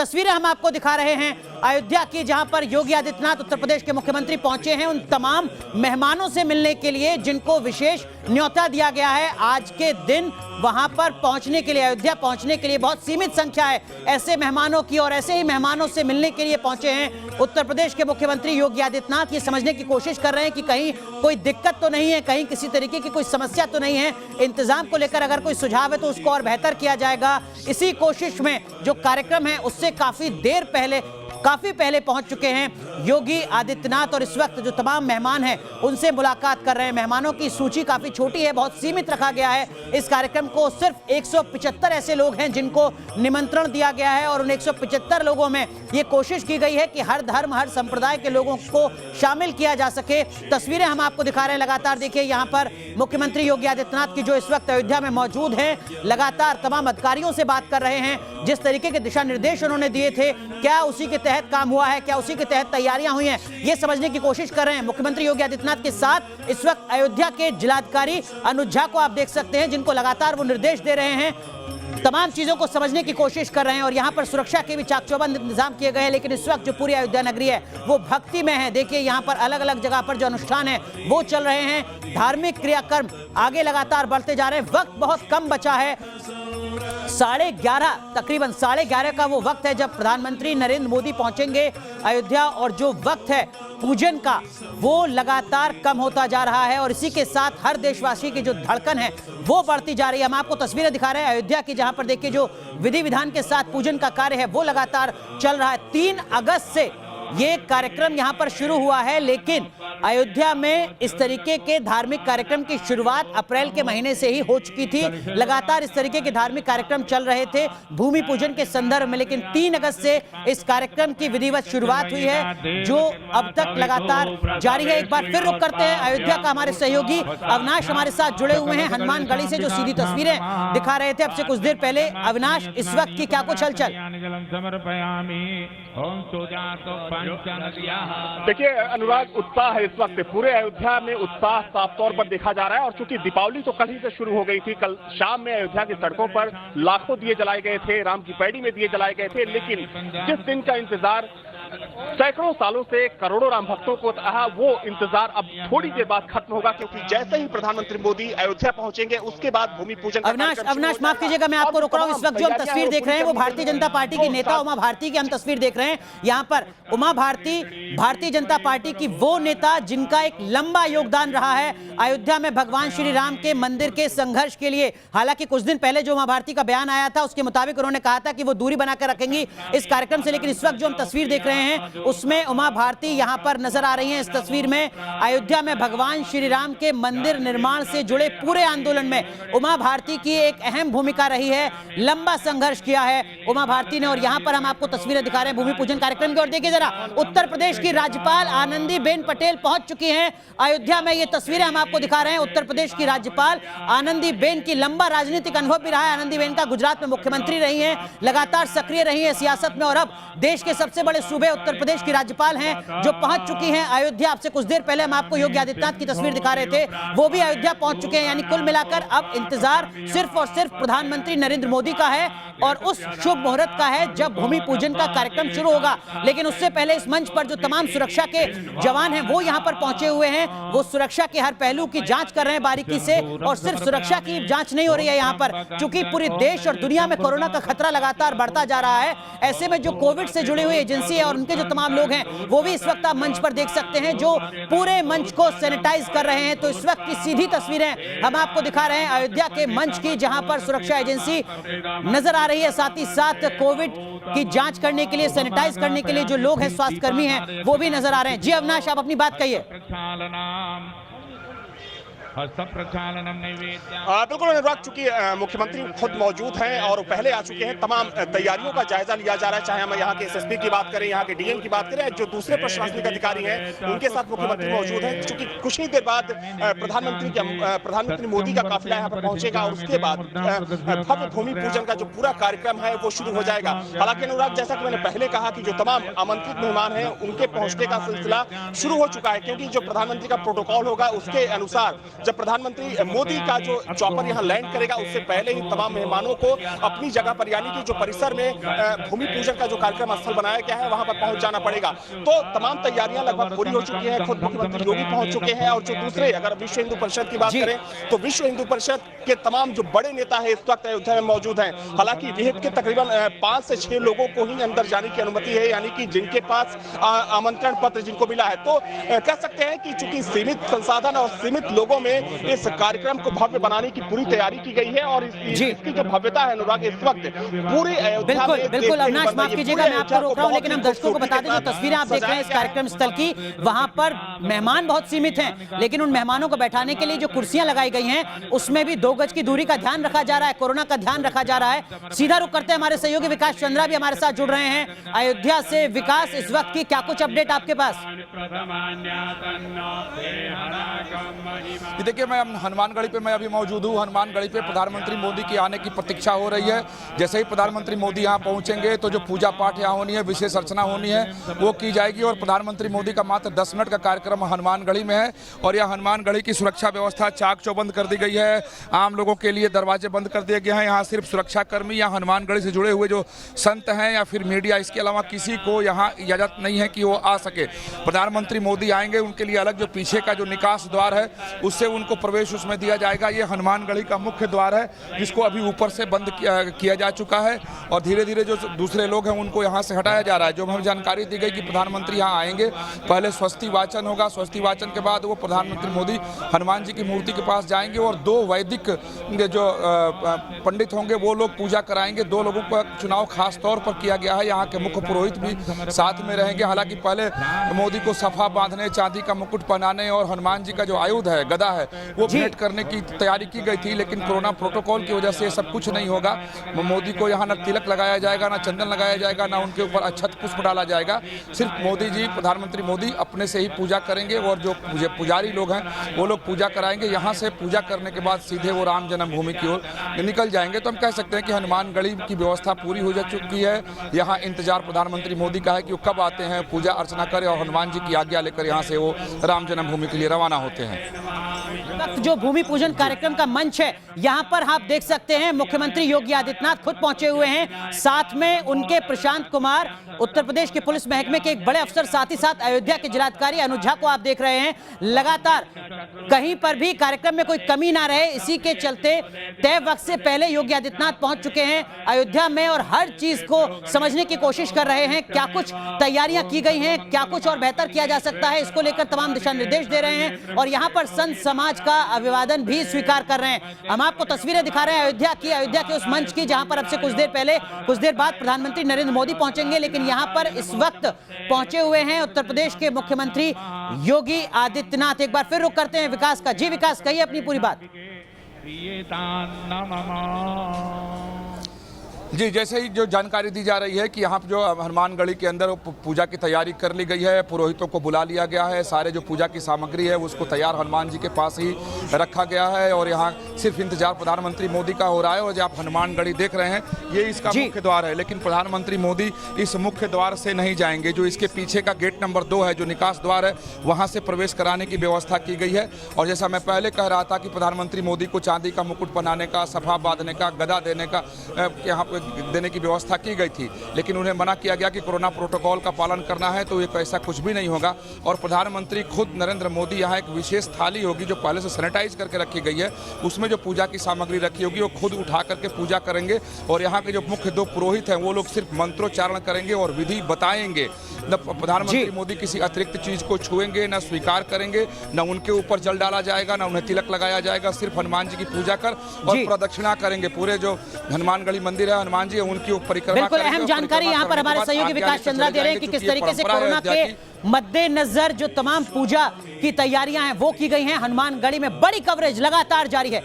तस्वीरें हम आपको दिखा रहे हैं अयोध्या की, जहां पर योगी आदित्यनाथ उत्तर प्रदेश के मुख्यमंत्री पहुंचे हैं उन तमाम मेहमानों से मिलने के लिए जिनको विशेष न्योता दिया गया है। आज के दिन वहां पर पहुंचने के लिए, अयोध्या पहुंचने के लिए बहुत सीमित संख्या है ऐसे मेहमानों की, और ऐसे ही मेहमानों से मिलने के लिए पहुंचे हैं उत्तर प्रदेश के मुख्यमंत्री योगी आदित्यनाथ। ये समझने की कोशिश कर रहे हैं कि कहीं कोई दिक्कत तो नहीं है, कहीं किसी तरीके की कोई समस्या तो नहीं है, इंतजाम को लेकर अगर कोई सुझाव है तो उसको और बेहतर किया जाएगा। इसी कोशिश में जो कार्यक्रम है उससे काफी पहले पहुंच चुके हैं योगी आदित्यनाथ, और इस वक्त जो तमाम मेहमान हैं उनसे मुलाकात कर रहे हैं। मेहमानों की सूची काफी छोटी है, बहुत सीमित रखा गया है इस कार्यक्रम को। सिर्फ 175 ऐसे लोग हैं जिनको निमंत्रण दिया गया है, और उन 175 लोगों में ये कोशिश की गई है कि हर धर्म, हर संप्रदाय के लोगों को शामिल किया जा सके। तस्वीरें हम आपको दिखा रहे हैं लगातार। देखिए यहाँ पर मुख्यमंत्री योगी आदित्यनाथ की जो इस वक्त अयोध्या में मौजूद हैं, लगातार तमाम अधिकारियों से बात कर रहे हैं। जिस तरीके के दिशा निर्देश उन्होंने दिए थे, क्या उसी के तहत काम हुआ है, क्या उसी के तहत तैयारियां हुई हैं, ये समझने की कोशिश कर रहे हैं। मुख्यमंत्री योगी आदित्यनाथ के साथ इस वक्त अयोध्या के जिलाधिकारी अनुज झा को आप देख सकते हैं, जिनको लगातार वो निर्देश दे रहे हैं, तमाम चीजों को समझने की कोशिश कर रहे हैं। और यहाँ पर सुरक्षा के भी चाक चौबंद इंतजाम किए गए हैं, लेकिन इस वक्त जो पूरी अयोध्या नगरी है वो भक्ति में है। देखिए यहाँ पर अलग अलग जगह पर जो अनुष्ठान है वो चल रहे हैं, धार्मिक क्रियाक्रम आगे लगातार बढ़ते जा रहे हैं। वक्त बहुत कम बचा है, 11:30 तकरीबन 11:30 का वो वक्त है जब प्रधानमंत्री नरेंद्र मोदी पहुंचेंगे अयोध्या, और जो वक्त है पूजन का वो लगातार कम होता जा रहा है, और इसी के साथ हर देशवासी की जो धड़कन है वो बढ़ती जा रही है। हम आपको तस्वीरें दिखा रहे हैं अयोध्या की, जहां पर देखिए जो विधि विधान के साथ पूजन का कार्य है वो लगातार चल रहा है। 3 अगस्त से ये कार्यक्रम यहां पर शुरू हुआ है, लेकिन अयोध्या में इस तरीके के धार्मिक कार्यक्रम की शुरुआत अप्रैल के महीने से ही हो चुकी थी। लगातार इस तरीके के धार्मिक कार्यक्रम चल रहे थे भूमि पूजन के संदर्भ में, लेकिन 3 अगस्त से इस कार्यक्रम की विधिवत शुरुआत हुई है जो अब तक लगातार जारी है। एक बार फिर रुक करते हैं अयोध्या का, हमारे सहयोगी अविनाश हमारे साथ जुड़े हुए हैं हनुमानगढ़ी से, जो सीधी तस्वीरें दिखा रहे थे अब से कुछ देर पहले। अविनाश, इस वक्त की क्या कुछ हलचल? देखिए अनुराग, उत्साह है इस वक्त पूरे अयोध्या में, उत्साह साफ तौर पर देखा जा रहा है। और चूंकि दीपावली तो कल ही से शुरू हो गई थी, कल शाम में अयोध्या की सड़कों पर लाखों दिए जलाए गए थे, राम की पैड़ी में दिए जलाए गए थे, लेकिन जिस दिन का इंतजार सैकड़ों सालों से करोड़ों राम भक्तों को था, वो इंतजार अब थोड़ी देर बाद खत्म होगा, क्योंकि जैसे ही प्रधानमंत्री मोदी अयोध्या पहुंचेंगे उसके बाद भूमि पूजन। अविनाश माफ कीजिएगा, मैं आपको रोक रहा हूं। इस वक्त जो हम तस्वीर देख रहे हैं वो भारतीय जनता पार्टी की नेता उमा भारती की हम तस्वीर देख रहे हैं। यहाँ पर उमा भारती भारतीय जनता पार्टी की वो नेता जिनका एक लंबा योगदान रहा है अयोध्या में भगवान श्री राम के मंदिर के संघर्ष के लिए। हालांकि कुछ दिन पहले जो उमा भारती का बयान आया था उसके मुताबिक उन्होंने कहा था कि वो दूरी बनाकर रखेंगी इस कार्यक्रम से, लेकिन इस वक्त जो हम तस्वीर देख रहे हैं उसमें उमा भारती यहां पर नजर आ रही हैं। इस तस्वीर में अयोध्या में भगवान श्री राम के मंदिर निर्माण से जुड़े पूरे आंदोलन में उमा भारती की एक अहम भूमिका रही है, लंबा संघर्ष किया है उमा भारती ने। और यहां पर हम आपको तस्वीरें दिखा रहे हैं भूमि पूजन कार्यक्रम की। और देखिए जरा, उत्तर प्रदेश की राज्यपाल आनंदीबेन पटेल पहुंच चुकी हैं अयोध्या में। ये तस्वीरें हम आपको दिखा रहे हैं उत्तर प्रदेश की राज्यपाल आनंदीबेन की। लंबा राजनीतिक अनुभव भी रहा है आनंदीबेन का, गुजरात में मुख्यमंत्री रही हैं, लगातार सक्रिय रही है सियासत में, और अब देश के सबसे बड़े सूबे उत्तर प्रदेश की राज्यपाल हैं जो पहुंच चुकी हैं अयोध्या। आपसे कुछ देर पहले हम आपको योगी आदित्यनाथ की तस्वीर दिखा रहे थे, वो भी अयोध्या पहुंच चुके हैं। यानी कुल मिलाकर अब इंतजार सिर्फ और सिर्फ प्रधानमंत्री नरेंद्र मोदी का है और उस शुभ मुहूर्त का है जब भूमि पूजन का कार्यक्रम शुरू होगा। लेकिन उससे पहले इस मंच पर जो तमाम सुरक्षा के जवान हैं वो यहां पर पहुंचे हुए हैं, वो सुरक्षा के हर पहलू की जांच कर रहे हैं बारीकी से। और सिर्फ सुरक्षा की जांच नहीं हो रही है यहां पर, क्योंकि पूरे देश और दुनिया में कोरोना का खतरा लगातार बढ़ता जा रहा है। ऐसे में जो कोविड से जुड़ी हुई एजेंसी है और उनके जो तमाम लोग हैं वो भी इस वक्त आप मंच पर देख सकते हैं जो पूरे मंच को सैनिटाइज कर रहे हैं। तो इस वक्त की सीधी तस्वीरें हम आपको दिखा रहे हैं अयोध्या के मंच की, जहां पर सुरक्षा एजेंसी नजर आ रही है, साथ ही साथ कोविड की जांच करने के लिए, सैनिटाइज करने के लिए जो लोग हैं, स्वास्थ्य कर्मी हैं, वो भी नजर आ रहे हैं। जी अविनाश, आप अपनी बात कहिए। बिल्कुल अनुराग, चूंकि मुख्यमंत्री खुद मौजूद हैं और पहले आ चुके हैं, तमाम तैयारियों का जायजा लिया जा रहा है। चाहे हम यहाँ के एसएसपी की बात करें, यहाँ के डीएम की बात करें, जो दूसरे प्रशासनिक अधिकारी हैं उनके साथ मुख्यमंत्री मौजूद हैं। चूंकि कुछ ही देर बाद प्रधानमंत्री मोदी का काफिला यहाँ पर पहुंचेगा और उसके बाद भव्य भूमि पूजन का जो पूरा कार्यक्रम है वो शुरू हो जाएगा। हालांकि अनुराग, जैसा कि मैंने पहले कहा कि जो तमाम आमंत्रित मेहमान हैं उनके पहुंचने का सिलसिला शुरू हो चुका है, क्योंकि जो प्रधानमंत्री का प्रोटोकॉल होगा उसके अनुसार जब प्रधानमंत्री मोदी का जो चॉपर यहाँ लैंड करेगा उससे पहले ही तमाम मेहमानों को अपनी जगह पर यानी कि जो परिसर में भूमि पूजन का जो कार्यक्रम स्थल बनाया गया है वहां पर पहुंच जाना पड़ेगा। तो तमाम तैयारियां लगभग पूरी हो चुकी हैं, खुद मुख्यमंत्री योगी पहुंच चुके हैं। और जो दूसरे अगर विश्व हिंदू परिषद की बात करें तो विश्व हिंदू परिषद के तमाम जो बड़े नेता है इस वक्त अयोध्या में मौजूद हैं। हालांकि विहिप के तकरीबन 5 से 6 लोगों को ही अंदर जाने की अनुमति है, यानी कि जिनके पास आमंत्रण पत्र जिनको मिला है। तो कह सकते हैं कि चूंकि सीमित संसाधन और सीमित लोगों में इस कार्यक्रम को भव्य बनाने की पूरी तैयारी की गई है। और इसकी जो भव्यता है अनुराग इस वक्त पूरी अयोध्या में बिल्कुल अविनाश, माफ कीजिएगा मैं आपको रोक रहा हूं, लेकिन हम दर्शकों को बता दें जो तस्वीरें आप देख रहे हैं इस कार्यक्रम स्थल की, वहां पर मेहमान बहुत सीमित हैं, लेकिन उन मेहमानों को बैठाने के लिए जो कुर्सियां लगाई गई हैं उसमें भी 2 गज की दूरी का ध्यान रखा जा रहा है, कोरोना का ध्यान रखा जा रहा है। सीधा रुख करते हैं, हमारे सहयोगी विकास चंद्रा भी हमारे साथ जुड़ रहे हैं अयोध्या से। विकास, इस वक्त की क्या कुछ अपडेट आपके पास? देखिए, मैं हनुमानगढ़ी पे मैं अभी मौजूद हूँ। हनुमानगढ़ी पे प्रधानमंत्री मोदी के आने की प्रतीक्षा हो रही है। जैसे ही प्रधानमंत्री मोदी यहाँ पहुंचेंगे तो जो पूजा पाठ यहाँ होनी है, विशेष अर्चना होनी है, वो की जाएगी। और प्रधानमंत्री मोदी का मात्र 10 मिनट का कार्यक्रम हनुमानगढ़ी में है। और यह हनुमानगढ़ी की सुरक्षा व्यवस्था चाक चौबंद कर दी गई है। आम लोगों के लिए दरवाजे बंद कर दिए गए हैं। यहाँ सिर्फ सुरक्षाकर्मी या हनुमानगढ़ी से जुड़े हुए जो संत हैं या फिर मीडिया, इसके अलावा किसी को यहाँ इजाजत नहीं है कि वो आ सके। प्रधानमंत्री मोदी आएंगे, उनके लिए अलग जो पीछे का जो निकास द्वार है उससे उनको प्रवेश उसमें दिया जाएगा। ये हनुमानगढ़ी का मुख्य द्वार है जिसको अभी ऊपर से बंद किया जा चुका है और धीरे धीरे जो दूसरे लोग हैं उनको यहाँ से हटाया जा रहा है। जो हमें जानकारी दी गई कि प्रधानमंत्री यहाँ आएंगे, पहले स्वस्ति वाचन होगा, स्वस्ति वाचन के बाद वो प्रधानमंत्री मोदी हनुमान जी की मूर्ति के पास जाएंगे और 2 वैदिक जो पंडित होंगे वो लोग पूजा कराएंगे। 2 लोगों का चुनाव खास तौर पर किया गया है, यहाँ के मुख्य पुरोहित भी साथ में रहेंगे। हालांकि पहले मोदी को सफा बांधने, चांदी का मुकुट पहनाने और हनुमान जी का जो आयुध है, गदा है, वो भेंट करने की तैयारी की गई थी, लेकिन कोरोना प्रोटोकॉल की वजह से ये सब कुछ नहीं होगा। मोदी को यहाँ न तिलक लगाया जाएगा, न चंदन लगाया जाएगा, न उनके ऊपर अक्षत पुष्प डाला जाएगा। सिर्फ मोदी जी, प्रधानमंत्री मोदी अपने से ही पूजा करेंगे और जो पुजारी लोग हैं वो लोग पूजा कराएंगे। यहाँ से पूजा करने के बाद सीधे वो राम जन्मभूमि की ओर निकल जाएंगे। तो हम कह सकते हैं कि हनुमानगढ़ी की व्यवस्था पूरी हो जा चुकी है। यहाँ इंतजार प्रधानमंत्री मोदी का है कि वो कब आते हैं, पूजा अर्चना करें और हनुमान जी की आज्ञा लेकर यहाँ से वो राम जन्मभूमि के लिए रवाना होते हैं। जो भूमि पूजन कार्यक्रम का मंच है, यहाँ पर आप देख सकते हैं मुख्यमंत्री योगी आदित्यनाथ खुद पहुंचे हुए हैं, साथ में उनके प्रशांत कुमार, उत्तर प्रदेश के पुलिस महकमे के एक बड़े अफसर, साथ ही साथ अयोध्या के जिलाधिकारी अनुज झा को आप देख रहे हैं। लगातार कहीं पर भी कार्यक्रम में कोई कमी ना रहे, इसी के चलते तय वक्त से पहले योगी आदित्यनाथ पहुंच चुके हैं अयोध्या में और हर चीज को समझने की कोशिश कर रहे हैं। क्या कुछ तैयारियां की गई हैं, क्या कुछ और बेहतर किया जा सकता है, इसको लेकर तमाम दिशा निर्देश दे रहे हैं और यहाँ पर संत समाज का अभिवादन भी स्वीकार कर रहे हैं। हम आपको तस्वीरें दिखा रहे हैं अयोध्या के उस मंच की जहां पर अब से कुछ देर बाद प्रधानमंत्री नरेंद्र मोदी पहुंचेंगे, लेकिन यहां पर इस वक्त पहुंचे हुए हैं उत्तर प्रदेश के मुख्यमंत्री योगी आदित्यनाथ। एक बार फिर रुख करते हैं विकास का। जी विकास, कहिए अपनी पूरी बात। जी, जैसे ही जो जानकारी दी जा रही है कि यहाँ जो हनुमानगढ़ी के अंदर पूजा की तैयारी कर ली गई है, पुरोहितों को बुला लिया गया है, सारे जो पूजा की सामग्री है उसको तैयार हनुमान जी के पास ही रखा गया है और यहाँ सिर्फ इंतजार प्रधानमंत्री मोदी का हो रहा है। और जो आप हनुमानगढ़ी देख रहे हैं ये इसका मुख्य द्वार है, लेकिन प्रधानमंत्री मोदी इस मुख्य द्वार से नहीं जाएंगे। जो इसके पीछे का गेट नंबर 2 है, जो निकास द्वार है, वहाँ से प्रवेश कराने की व्यवस्था की गई है। और जैसा मैं पहले कह रहा था कि प्रधानमंत्री मोदी को चांदी का मुकुट पहनाने का, सफा बांधने का, गदा देने का यहाँ देने की व्यवस्था की गई थी, लेकिन उन्हें मना किया गया कि कोरोना प्रोटोकॉल का पालन करना है, तो एक ऐसा कुछ भी नहीं होगा। और प्रधानमंत्री खुद नरेंद्र मोदी यहाँ एक विशेष थाली होगी जो पहले से सैनिटाइज करके रखी गई है, उसमें जो पूजा की सामग्री रखी होगी वो खुद उठा करके पूजा करेंगे। और यहाँ के जो मुख्य 2 पुरोहित हैं वो लोग सिर्फ मंत्रोच्चारण करेंगे और विधि बताएंगे। न प्रधानमंत्री मोदी किसी अतिरिक्त चीज को छुएंगे, न स्वीकार करेंगे, न उनके ऊपर जल डाला जाएगा, न उन्हें तिलक लगाया जाएगा। सिर्फ हनुमान जी की पूजा कर और प्रदक्षिणा करेंगे। पूरे जो हनुमानगढ़ी मंदिर है, हनुमान जी उनकी परिक्रमा। बिल्कुल अहम जानकारी यहाँ पर हमारे सहयोगी विकास चंद्रा दे रहे हैं कि किस तरीके से कोरोना के मद्देनजर जो तमाम पूजा की तैयारियां हैं वो की गई हैं। हनुमानगढ़ी में बड़ी कवरेज लगातार जारी है।